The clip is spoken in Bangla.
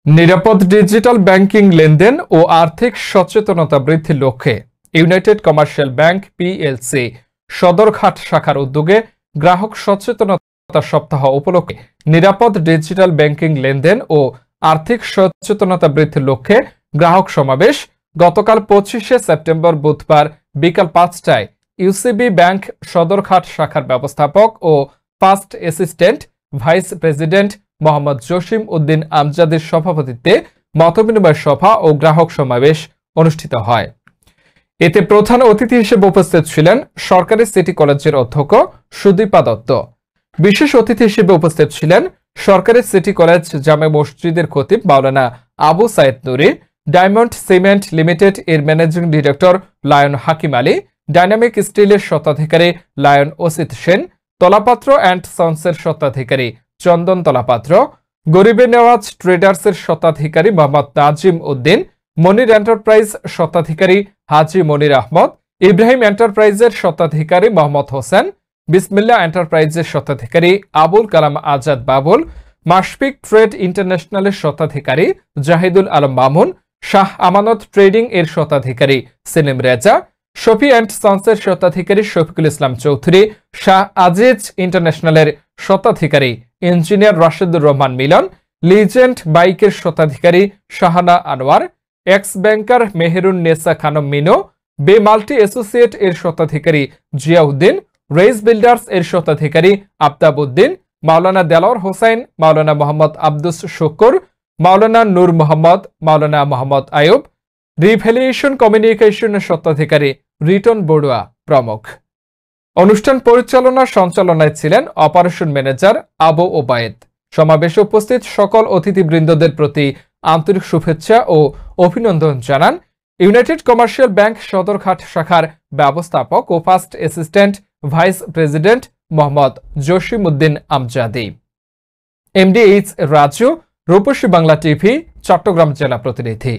নিরাপদ ডিজিটাল ব্যাংকিং লেনদেন ও আর্থিক সচেতনতা বৃদ্ধির লক্ষ্যে United commercial bank PLC Sadarghat শাখার উদ্যোগে গ্রাহক সচেতনতা সপ্তাহ উপলক্ষে নিরাপদ ডিজিটাল ব্যাংকিং লেনদেন ও আর্থিক সচেতনতা বৃদ্ধির লক্ষ্যে গ্রাহক সমাবেশ গতকাল 25শে সেপ্টেম্বর বুধবার বিকাল 5টায় ইউসিবি ব্যাংক সদরঘাট শাখার ব্যবস্থাপক ও first assistant vice president Mohammad Jasim Uddin আমজাদের সভাপতিত্বে মতবিনিময় সভা ও গ্রাহক সমাবেশ অনুষ্ঠিত হয়। এতে প্রধান অতিথি হিসেবে উপস্থিত ছিলেন সরকারি সিটি কলেজের অধ্যক্ষ সুদীপা দত্ত। বিশেষ অতিথি হিসেবে উপস্থিত ছিলেন সরকারি সিটি কলেজ জামে মসজিদের খতিব মাওলানা আবু সাইদ নুরি, ডায়মন্ড সিমেন্ট লিমিটেড এর ম্যানেজিং ডিরেক্টর লায়ন হাকিম আলী, ডাইনামিক স্টিলের স্বত্বাধিকারী লায়ন অসিত সেন, তলাপাত্র অ্যান্ড সন্সের স্বত্বাধিকারী চন্দন তলাপাত্র, গরিবে নেওয়াজ ট্রেডার্সের স্বত্বাধিকারী মোহাম্মদ নাজিম উদ্দিন, মনির এন্টারপ্রাইজ স্বত্বাধিকারী হাজি মনির আহমদ, ইব্রাহিম এন্টারপ্রাইজের স্বত্বাধিকারী মোহাম্মদ হোসেন, বিসমিল্লাহ এন্টারপ্রাইজের স্বত্বাধিকারী আবুল কালাম আজাদ বাবুল, মাশফিক ট্রেড ইন্টারন্যাশনালের স্বত্বাধিকারী জাহিদুল আলম মামুন, শাহ আমানত ট্রেডিং এর স্বত্বাধিকারী সেলিম রেজা, শফি অ্যান্ড সন্সের স্বত্বাধিকারী শফিকুল ইসলাম চৌধুরী, শাহ আজিজ ইন্টারন্যাশনালের স্বত্বাধিকারী ইঞ্জিনিয়ার রাশেদুর রহমান মিলন, লিজেন্ড বাইকের স্বত্বাধিকারী শাহানা আনোয়ার, এক্স ব্যাংকার মেহেরুন নেসা খানম মিনো, বে মাল্টি অ্যাসোসিয়েট এর স্বত্বাধিকারী জিয়াউদ্দিন, রেইস বিল্ডার্স এর স্বত্বাধিকারী আফতাব উদ্দিন, মাওলানা দেলাওয়ার হোসাইন, মাওলানা মোহাম্মদ আব্দুস শুকুর, মাওলানা নূর মোহাম্মদ, মাওলানা মোহাম্মদ আয়ুব, রিভ্যালিয়েশন কমিউনিকেশনের স্বত্বাধিকারী রিটন বড়ুয়া প্রমুখ। অনুষ্ঠান পরিচালনা সঞ্চালনায় ছিলেন অপারেশন ম্যানেজার আবু ওবায়েদ। সমাবেশে উপস্থিত সকল অতিথিবৃন্দদের প্রতি আন্তরিক শুভেচ্ছা ও অভিনন্দন জানান ইউনাইটেড কমার্শিয়াল ব্যাংক সদরঘাট শাখার ব্যবস্থাপক ও first assistant vice president Mohammad Jasim Uddin আমজাদি। MD H Raju, Rupashi Bangla TV, Chattogram জেলা প্রতিনিধি।